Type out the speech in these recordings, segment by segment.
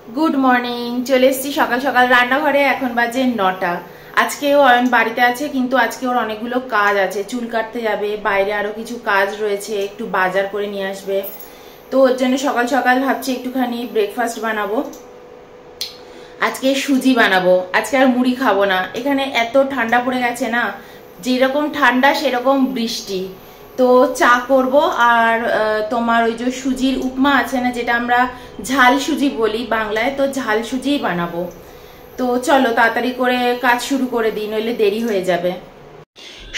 Good morning. চলে এসেছি সকাল সকাল রান্নাঘরে। এখন বাজে 9টা। আজকেও অয়ন বাড়িতে আছে, কিন্তু আজকে ওর অনেকগুলো কাজ আছে। চুল কাটতে যাবে, বাইরে আরো কিছু কাজ রয়েছে, একটু বাজার করে নিয়ে আসবে। তো ওর জন্য সকাল সকাল ভাবছি একটুখানি ব্রেকফাস্ট বানাবো। আজকে সুজি বানাবো। আজকে আর মুড়ি খাবো না। এখানে এত ঠান্ডা পড়ে গেছে না, যেরকম ঠান্ডা সেরকম বৃষ্টি। তো চা করব আর তোমার ওই যে সুজির উপমা আছে না, যেটা আমরা ঝাল সুজি বলি বাংলায়, তো ঝাল সুজিই বানাবো। তো চলো তাড়াতাড়ি করে কাজ শুরু করে দিই, নইলে দেরি হয়ে যাবে।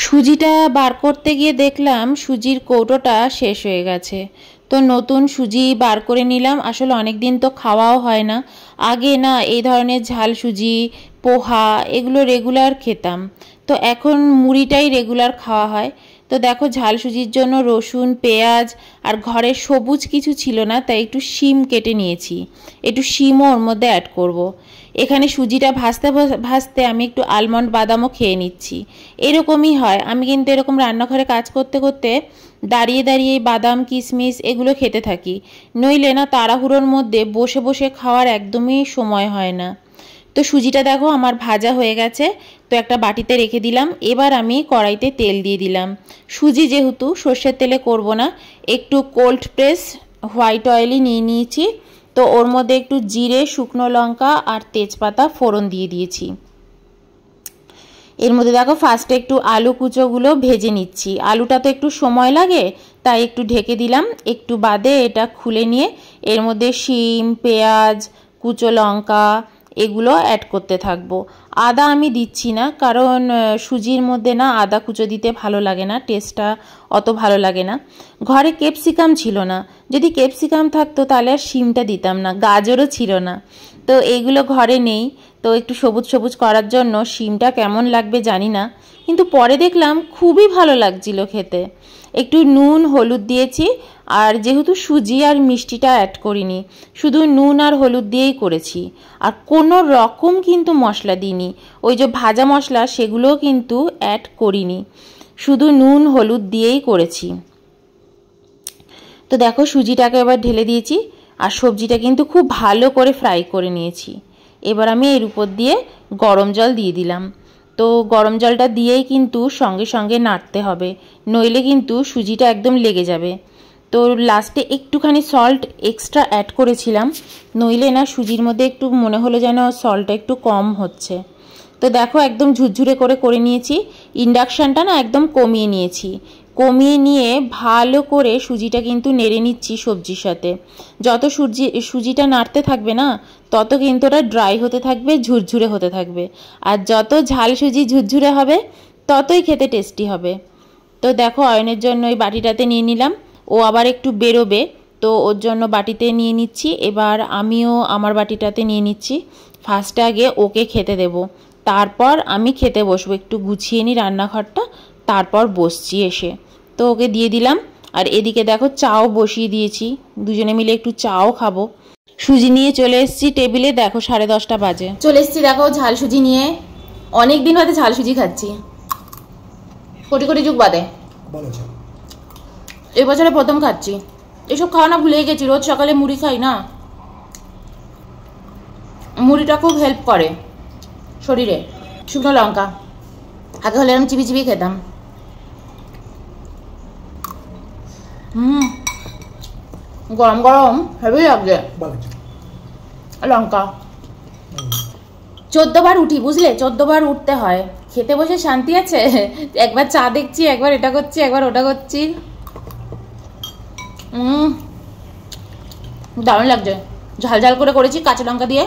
সুজিটা বার করতে গিয়ে দেখলাম সুজির কৌটোটা শেষ হয়ে গেছে। তো নতুন সুজি বার করে নিলাম। আসলে অনেক দিন তো খাওয়াও হয় না। আগে না এই ধরনের ঝাল সুজি, পোহা এগুলো রেগুলার খেতাম। তো এখন মুড়িটাই রেগুলার খাওয়া হয়। তো দেখো, ঝাল সুজির জন্য রসুন, পেঁয়াজ আর ঘরের সবুজ কিছু ছিল না, তাই একটু শিম কেটে নিয়েছি। একটু শিমও ওর মধ্যে অ্যাড করব। এখানে সুজিটা ভাজতে ভাজতে আমি একটু আলমন্ড বাদামও খেয়ে নিচ্ছি। এরকমই হয়, আমি কিন্তু এরকম রান্নাঘরে কাজ করতে করতে দাঁড়িয়ে দাঁড়িয়ে বাদাম, কিশমিশ এগুলো খেতে থাকি। নইলে না তাড়াহুড়োর মধ্যে বসে বসে খাওয়ার একদমই সময় হয় না। তো সুজিটা দেখো আমার ভাজা হয়ে গেছে। তো একটা বাটিতে রেখে দিলাম। এবার আমি কড়াইতে তেল দিয়ে দিলাম। সুজি যেহেতু সর্ষের তেলে করব না, একটু কোল্ড প্রেস হোয়াইট অয়েলই নিয়ে নিয়েছি। তো ওর মধ্যে একটু জিরে, শুকনো লঙ্কা আর তেজপাতা ফোড়ন দিয়ে দিয়েছি। এর মধ্যে দেখো ফার্স্টে একটু আলু কুচোগুলো ভেজে নিচ্ছি। আলুটা তো একটু সময় লাগে, তাই একটু ঢেকে দিলাম। একটু বাদে এটা খুলে নিয়ে এর মধ্যে শিম, পেঁয়াজ, কুচো লঙ্কা এগুলো অ্যাড করতে থাকবো। আদা আমি দিচ্ছি না, কারণ সুজির মধ্যে না আদা কুচো দিতে ভালো লাগে না, টেস্টটা অত ভালো লাগে না। ঘরে ক্যাপসিকাম ছিল না, যদি ক্যাপসিকাম থাকতো তাহলে আর শিমটা দিতাম না, গাজরও ছিল না। তো এইগুলো ঘরে নেই, তো একটু সবুজ সবুজ করার জন্য শিমটা কেমন লাগবে জানি না, কিন্তু পরে দেখলাম খুবই ভালো লাগছিল খেতে। একটু নুন, হলুদ দিয়েছি। আর যেহেতু সুজি আর মিষ্টিটা অ্যাড করিনি, শুধু নুন আর হলুদ দিয়েই করেছি। আর কোনো রকম কিন্তু মশলা দিইনি, ওই যে ভাজা মশলা সেগুলোও কিন্তু অ্যাড করিনি, শুধু নুন হলুদ দিয়েই করেছি। তো দেখো সুজিটাকে এবার ঢেলে দিয়েছি, আর সবজিটা কিন্তু খুব ভালো করে ফ্রাই করে নিয়েছি। এবার আমি এর উপর দিয়ে গরম জল দিয়ে দিলাম। তো গরম জলটা দিয়েই কিন্তু সঙ্গে সঙ্গে নাড়তে হবে, নইলে কিন্তু সুজিটা একদম লেগে যাবে। তো লাস্টে একটুখানি সল্ট এক্সট্রা অ্যাড করেছিলাম, নইলে না সুজির মধ্যে একটু মনে হলো যেন সল্টটা একটু কম হচ্ছে। তো দেখো একদম ঝুরঝুরে করে নিয়েছি। ইন্ডাকশানটা না একদম কমিয়ে নিয়েছি। কমিয়ে নিয়ে ভালো করে সুজিটা কিন্তু নেড়ে নিচ্ছি সবজির সাথে। যত সুজিটা নাড়তে থাকবে না, তত কিন্তু ওটা ড্রাই হতে থাকবে, ঝুরঝুরে হতে থাকবে। আর যত ঝাল সুজি ঝুরঝুরে হবে, ততই খেতে টেস্টি হবে। তো দেখো অয়নের জন্য ওই বাটিটাতে নিয়ে নিলাম। ও আবার একটু বেরোবে, তো ওর জন্য বাটিতে নিয়ে নিচ্ছি। এবার আমিও আমার বাটিটাতে নিয়ে নিচ্ছি। ফার্স্টে আগে ওকে খেতে দেব, তারপর আমি খেতে বসবো। একটু গুছিয়ে নিই রান্নাঘরটা, তারপর বসছি এসে। তো ওকে দিয়ে দিলাম। আর এদিকে দেখো চাও বসিয়ে দিয়েছি, দুজনে মিলে একটু চাও খাবো। সুজি নিয়ে চলে এসেছি টেবিলে। দেখো 10:30 বাজে। চলে এসেছি দেখো ঝাল সুজি নিয়ে। অনেক দিন বাদে ঝাল সুজি খাচ্ছি, কোটি কোটি যুগ বাদে। এই বছরে প্রথম খাচ্ছি। এসব খাওয়া না ভুলে গেছি, রোজ সকালে মুড়ি খাই না। মুড়িটা খুব হেল্প করে শরীরে। শুকনো লঙ্কা আগে হলে আমি চিবি চিবি খেতাম। গরম গরম হেভি লাগছে লঙ্কা। 14 বার উঠি, বুঝলে, 14 বার উঠতে হয়। খেতে বসে শান্তি আছে? একবার চা দেখছি, একবার এটা করছি, একবার ওটা করছি। দারুণ লাগছে। ঝাল ঝাল করে করেছি কাঁচা লঙ্কা দিয়ে,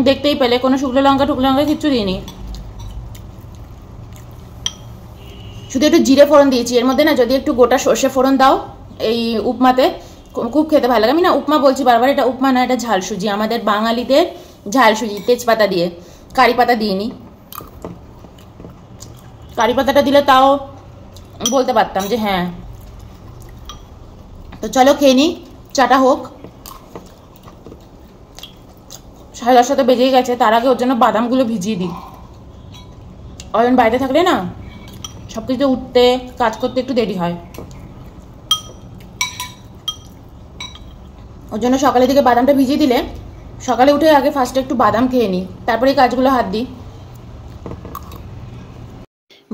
দেখতেই পেলে কোনো শুকনো লঙ্কা টুকনো লঙ্কা কিচ্ছু দিইনি। শুধু একটু জিরে ফোড়ন দিয়েছি। এর মধ্যে না যদি একটু গোটা সর্ষে ফোড়ন দাও এই উপমাতে, খুব খেতে ভালো লাগে। আমি না উপমা বলছি বারবার, এটা উপমা না, এটা ঝাল সুজি, আমাদের বাঙালিদের ঝাল সুজি। তেজপাতা দিয়ে, কারি পাতা দিইনি। কারি পাতাটা দিলে তাও বলতে পারতাম যে হ্যাঁ। তো চলো খেয়ে নিই, চাটা হোক। 10:30 বেজেই গেছে। তার আগে ওর জন্য বাদামগুলো ভিজিয়ে দিই। অয়ন বাইরে থাকলে না সব কিছু উঠতে কাজ করতে একটু দেরি হয়। ওর জন্য সকালের দিকে বাদামটা ভিজিয়ে দিলে সকালে উঠে আগে ফার্স্টে একটু বাদাম খেয়ে নিই, তারপরে এই কাজগুলো হাত দিই।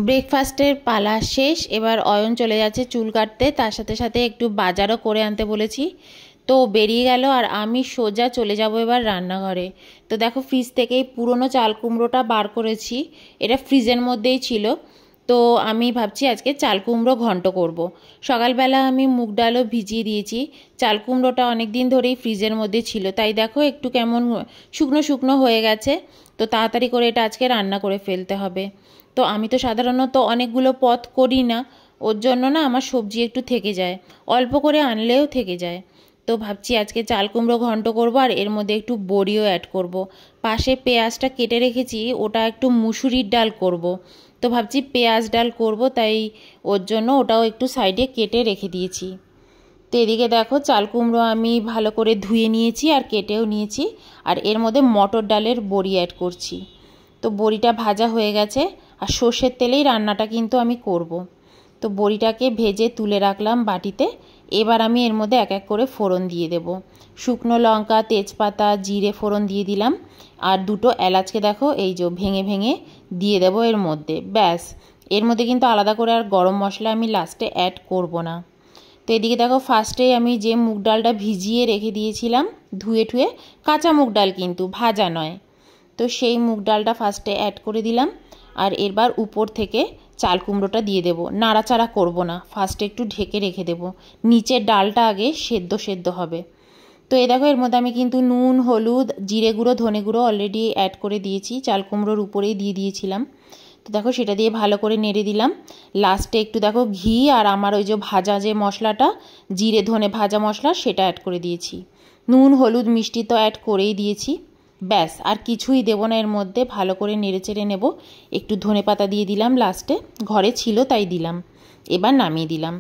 ব্রেকফাস্টের পালা শেষ, এবার অয়ন চলে যাচ্ছে চুল কাটতে, তার সাথে সাথে একটু বাজারও করে আনতে বলেছি। তো বেরিয়ে গেল আর আমি সোজা চলে যাব এবার রান্নাঘরে। তো দেখো ফ্রিজ থেকেই পুরনো চাল কুমড়োটা বার করেছি, এটা ফ্রিজের মধ্যেই ছিল। তো আমি ভাবছি আজকে চাল কুমড়ো ঘন্ট করব। সকালবেলা আমি মুগ ডালও ভিজিয়ে দিয়েছি, চাল কুমড়োটা অনেক দিন ধরেই ফ্রিজের মধ্যে ছিল, তাই দেখো একটু কেমন শুকনো শুকনো হয়ে গেছে। তো তাড়াতাড়ি করে এটা আজকে রান্না করে ফেলতে হবে। তো আমি তো সাধারণত অনেকগুলো পদ করি না, ওর জন্য না আমার সবজি একটু থেকে যায়, অল্প করে আনলেও থেকে যায়। তো ভাবছি আজকে চাল কুমড়ো ঘন্ট করবো আর এর মধ্যে একটু বড়িও অ্যাড করব। পাশে পেঁয়াজটা কেটে রেখেছি, ওটা একটু মুসুরির ডাল করব। তো ভাবছি পেঁয়াজ ডাল করব, তাই ওর জন্য ওটাও একটু সাইডে কেটে রেখে দিয়েছি। তো এদিকে দেখো চাল কুমড়ো আমি ভালো করে ধুয়ে নিয়েছি আর কেটেও নিয়েছি, আর এর মধ্যে মটর ডালের বড়ি অ্যাড করছি। তো বড়িটা ভাজা হয়ে গেছে, আর সর্ষের তেলেই রান্নাটা কিন্তু আমি করব। তো বড়িটাকে ভেজে তুলে রাখলাম বাটিতে। এবার আমি এর মধ্যে এক এক করে ফোড়ন দিয়ে দেব। শুকনো লঙ্কা, তেজপাতা, জিরে ফোড়ন দিয়ে দিলাম, আর দুটো এলাচকে দেখো এই যে ভেঙে ভেঙে দিয়ে দেব এর মধ্যে। ব্যাস, এর মধ্যে কিন্তু আলাদা করে আর গরম মশলা আমি লাস্টে অ্যাড করব না। তো এদিকে দেখো ফার্স্টেই আমি যে মুগ ডালটা ভিজিয়ে রেখে দিয়েছিলাম ধুয়ে ঠুয়ে, কাঁচা মুগ ডাল কিন্তু ভাজা নয়, তো সেই মুগ ডালটা ফার্স্টে অ্যাড করে দিলাম। আর এবার উপর থেকে চাল কুমড়োটা দিয়ে দেবো, নাড়াচাড়া করব না, ফার্স্টে একটু ঢেকে রেখে দেবো, নিচের ডালটা আগে সেদ্ধ সেদ্ধ হবে। তো এই দেখো এর মধ্যে আমি কিন্তু নুন, হলুদ, জিরে গুঁড়ো, ধনে গুঁড়ো অলরেডি অ্যাড করে দিয়েছি, চাল কুমড়োর উপরেই দিয়ে দিয়েছিলাম। তো দেখো সেটা দিয়ে ভালো করে নেড়ে দিলাম। লাস্টে একটু দেখো ঘি আর আমার ওই যে ভাজা যে মশলাটা, জিরে ধনে ভাজা মশলা, সেটা অ্যাড করে দিয়েছি। নুন হলুদ মিষ্টি তো অ্যাড করেই দিয়েছি। ব্যাস আর কিছুই দেবো না এর মধ্যে, ভালো করে নেড়ে চেড়ে নেব। একটু ধনে পাতা দিয়ে দিলাম লাস্টে, ঘরে ছিল তাই দিলাম। এবার নামিয়ে দিলাম।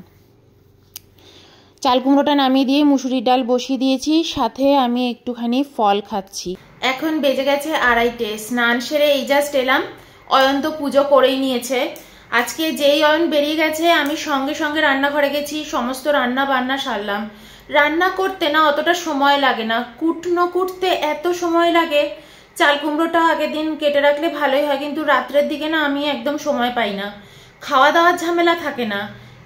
চাল কুমড়োটা নামিয়ে দিয়ে মুসুরির ডাল বসিয়ে দিয়েছি, সাথে আমি একটুখানি ফল খাচ্ছি। এখন বেজে গেছে 2:30, স্নান সেরে এই জাস্ট এলাম। অয়ন তো পুজো করেই নিয়েছে। আজকে যেই অয়ন বেরিয়ে গেছে আমি সঙ্গে সঙ্গে রান্নাঘরে গেছি, সমস্ত রান্না বান্না সারলাম। রান্না করতে না অতটা সময় লাগে না, কুটনো কুটতে এত সময় লাগে। চাল কুমড়োটা আগের দিন কেটে রাখলে ভালোই হয়, কিন্তু রাত্রের দিকে না আমি একদম সময় পাই না, খাওয়া দাওয়ার ঝামেলা থাকে না।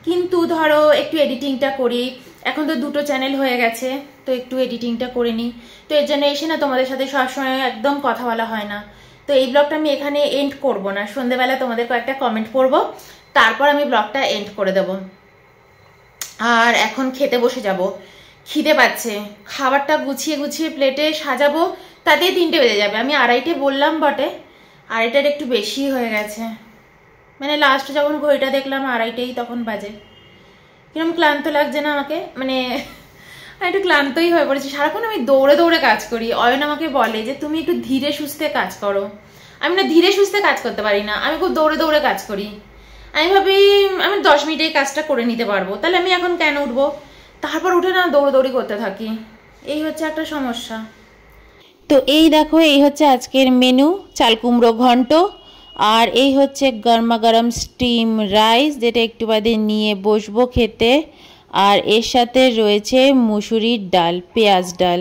কিন্তু ধরো একটু এডিটিংটা করি, এখন তো 2টো চ্যানেল হয়ে গেছে, তো একটু এডিটিংটা করে নিই। তো এর জন্য এসে না তোমাদের সাথে সবসময় একদম কথা বলা হয় না। তো এই ব্লগটা আমি এখানে এন্ড করব না, সন্ধ্যেবেলা তোমাদের কয়েকটা কমেন্ট করব, তারপর আমি ব্লগটা এন্ড করে দেব। আর এখন খেতে বসে যাব, খিদে পাচ্ছে। খাবারটা গুছিয়ে গুছিয়ে প্লেটে সাজাবো, তাতেই 3টে বেজে যাবে। আমি 2:30 বললাম বটে, 2:30টার একটু বেশি হয়ে গেছে। মানে লাস্ট যখন ঘড়িটা দেখলাম 2:30 তখন বাজে। কিরকম ক্লান্ত লাগছে না আমাকে, মানে একটু ক্লান্তই হয়ে পড়েছি। সারাক্ষণ আমি দৌড়ে দৌড়ে কাজ করি। অয়ন আমাকে বলে যে তুমি একটু ধীরে সুস্থে কাজ করো। আমি না ধীরে সুস্থে কাজ করতে পারি না, আমি খুব দৌড়ে দৌড়ে কাজ করি। আমি ভাবি আমি 10 মিনিটেই কাজটা করে নিতে পারবো, তাহলে আমি এখন কেন উঠবো? তারপর উঠে না দৌড়োদৌড়ি করতে থাকি, এই হচ্ছে একটা সমস্যা। তো এই দেখো এই হচ্ছে আজকের মেনু, চাল কুমড়ো ঘন্ট, আর এই হচ্ছে গরমা গরম স্টিম রাইস, যেটা একটু বাদে নিয়ে বসবো খেতে। আর এর সাথে রয়েছে মুসুরির ডাল, পেঁয়াজ ডাল।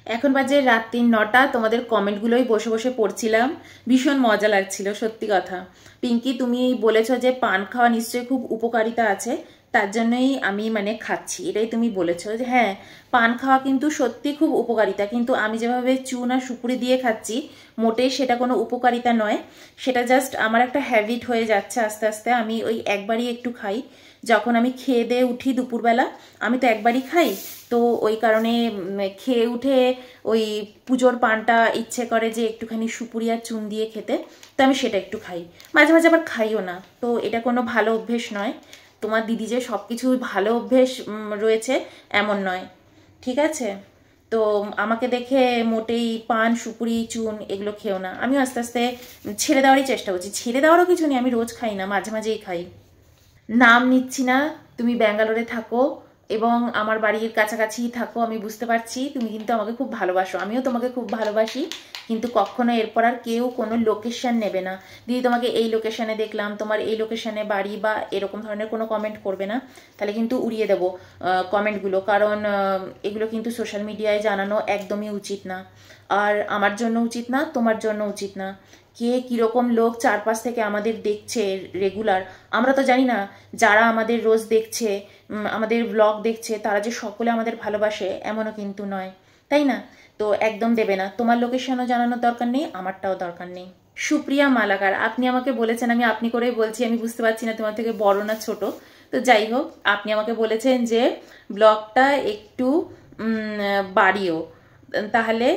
এখন বাজে রাত্রি 9টা, তোমাদের কমেন্টগুলোই বসে বসে পড়ছিলাম, ভীষণ মজা লাগছিল সত্যি কথা। পিঙ্কি তুমি বলেছো যে পান খাওয়া নিশ্চয়ই খুব উপকারিতা আছে, তার জন্যই আমি মানে খাচ্ছি, এটাই তুমি বলেছো যে হ্যাঁ পান খাওয়া কিন্তু সত্যি খুব উপকারিতা, কিন্তু আমি যেভাবে চুন আর সুপুরি দিয়ে খাচ্ছি মোটেই সেটা কোনো উপকারিতা নয়, সেটা জাস্ট আমার একটা হ্যাবিট হয়ে যাচ্ছে আস্তে আস্তে। আমি ওই একবারই একটু খাই, যখন আমি খেয়ে দিয়ে উঠি দুপুরবেলা, আমি তো একবারই খাই, তো ওই কারণে খেয়ে উঠে ওই পুজোর পানটা ইচ্ছে করে যে একটুখানি সুপুরি আর চুন দিয়ে খেতে, তো আমি সেটা একটু খাই, মাঝে মাঝে আবার খাইও না। তো এটা কোনো ভালো অভ্যেস নয়, তোমার দিদি যে সব কিছু ভালো অভ্যেস রয়েছে এমন নয়, ঠিক আছে? তো আমাকে দেখে মোটেই পান সুপুরি চুন এগুলো খেও না। আমিও আস্তে আস্তে ছেড়ে দেওয়ারই চেষ্টা করছি, ছেড়ে দেওয়ারও কিছু নেই, আমি রোজ খাই না, মাঝে মাঝেই খাই। নাম নিচ্ছি না, তুমি ব্যাঙ্গালোরে থাকো, এবং আমার বাড়ির কাছাকাছি থাকো, আমি বুঝতে পারছি তুমি কিন্তু আমাকে খুব ভালোবাসো, আমিও তোমাকে খুব ভালোবাসি, কিন্তু কখনো এরপর আর কেউ কোনো লোকেশন নেবে না, দিদি তোমাকে এই লোকেশনে দেখলাম, তোমার এই লোকেশনে বাড়ি, বা এরকম ধরনের কোনো কমেন্ট করবে না, তাহলে কিন্তু উড়িয়ে দেবো কমেন্টগুলো, কারণ এগুলো কিন্তু সোশ্যাল মিডিয়ায় জানানো একদমই উচিত না, আর আমার জন্য উচিত না, তোমার জন্য উচিত না। কে কীরকম লোক চারপাশ থেকে আমাদের দেখছে রেগুলার, আমরা তো জানি না। যারা আমাদের রোজ দেখছে, আমাদের ব্লগ দেখছে, তারা যে সকলে আমাদের ভালোবাসে এমনও কিন্তু নয়, তাই না? তো একদম দেবে না, তোমার লোকেশনও জানানোর দরকার নেই, আমারটাও দরকার নেই। সুপ্রিয়া মালাকার, আপনি আমাকে বলেছেন, আমি আপনি করেই বলছি, আমি বুঝতে পারছি না তোমার থেকে বড় না ছোট, তো যাই হোক, আপনি আমাকে বলেছেন যে ব্লগটা একটু বাড়িও, তাহলে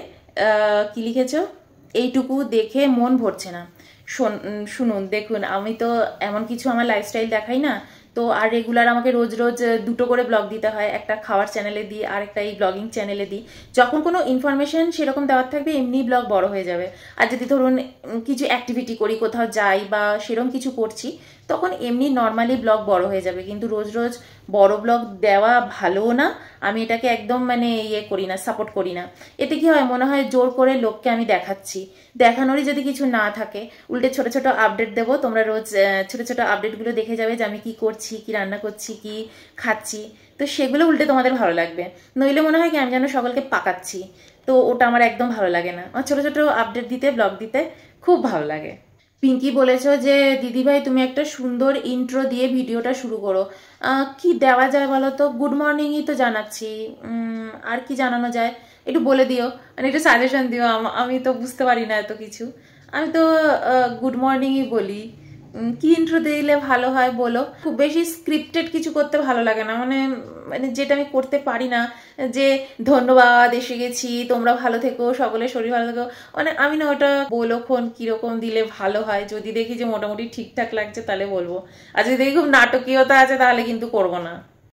কি লিখেছো, এইটুকু দেখে মন ভরছে না। শুনুন, দেখুন, আমি তো এমন কিছু আমার লাইফস্টাইল দেখাই না, তো আর রেগুলার আমাকে রোজ রোজ দুটো করে ব্লগ দিতে হয়, একটা খাওয়ার চ্যানেলে দিই আর একটা এই ব্লগিং চ্যানেলে দিই। যখন কোনো ইনফরমেশন সেরকম দেওয়ার থাকবে এমনি ব্লগ বড় হয়ে যাবে, আর যদি ধরুন কিছু অ্যাক্টিভিটি করি, কোথাও যাই বা সেরকম কিছু করছি, তখন এমনি নর্মালি ব্লগ বড় হয়ে যাবে, কিন্তু রোজ রোজ বড় ব্লগ দেওয়া ভালোও না, আমি এটাকে একদম মানে ইয়ে করি না, সাপোর্ট করি না। এতে কি হয়, মনে হয় জোর করে লোককে আমি দেখাচ্ছি, দেখানোরই যদি কিছু না থাকে, উল্টে ছোট ছোট আপডেট দেবো, তোমরা রোজ ছোট ছোট আপডেটগুলো দেখে যাবে যে আমি কি করছি, কি রান্না করছি, কি খাচ্ছি, তো সেগুলো উল্টে তোমাদের ভালো লাগবে। নইলে মনে হয় কি আমি যেন সকলকে পাকাচ্ছি, তো ওটা আমার একদম ভালো লাগে না। আমার ছোট ছোট আপডেট দিতে, ব্লগ দিতে খুব ভালো লাগে। পিঙ্কি বলেছো যে দিদিভাই তুমি একটা সুন্দর ইন্ট্রো দিয়ে ভিডিওটা শুরু করো, কি দেওয়া যায় বলো তো? গুড মর্নিংই তো জানাচ্ছি, আর কি জানানো যায় একটু বলে দিও, মানে একটু সাজেশন দিও, আমি তো বুঝতে পারি না এত কিছু, আমি তো গুড মর্নিংই বলি, কি ইন্ট্রো দিলে ভালো হয় বলো? খুব বেশি স্ক্রিপ্টেড কিছু করতে ভালো লাগে না, মানে মানে যেটা আমি করতে পারি না, যে ধন্যবাদ, এসে গেছি, তোমরা ভালো থেকো, সকলের শরীর ভালো থেকো, মানে আমি না ওটা বলক্ষণ কিরকম দিলে ভালো হয়, যদি দেখি যে মোটামুটি ঠিকঠাক লাগছে তাহলে বলবো, আর যদি দেখি খুব নাটকীয়তা আছে তাহলে কিন্তু করবো না।